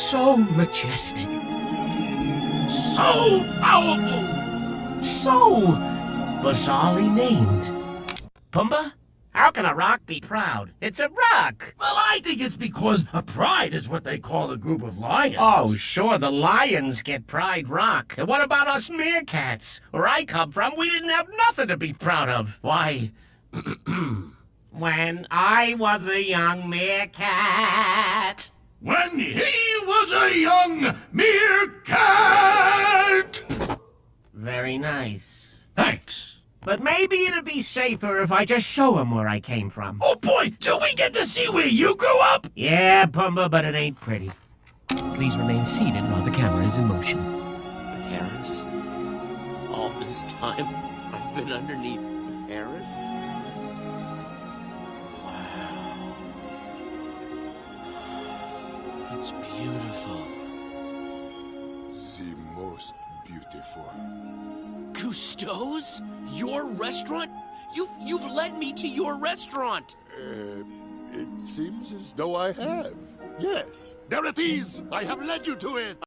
so majestic, So powerful! so bizarrely named. Pumbaa? How can a rock be proud? It's a rock! Well, I think it's because a pride is what they call a group of lions. Oh, sure, the lions get Pride Rock. And what about us meerkats? Where I come from, we didn't have nothing to be proud of. Why, when I was a young meerkat... When he was a young meerkat! Very nice. Thanks. But maybe it'd be safer if I just show him where I came from. Oh boy, do we get to see where you grew up? Yeah, Pumbaa, but it ain't pretty. Please remain seated while the camera is in motion. Paris? All this time, I've been underneath Paris? Wow. It's beautiful. The most beautiful. Cousteau's? Your restaurant? You've led me to your restaurant. It seems as though I have. Yes, there it is. I have led you to it.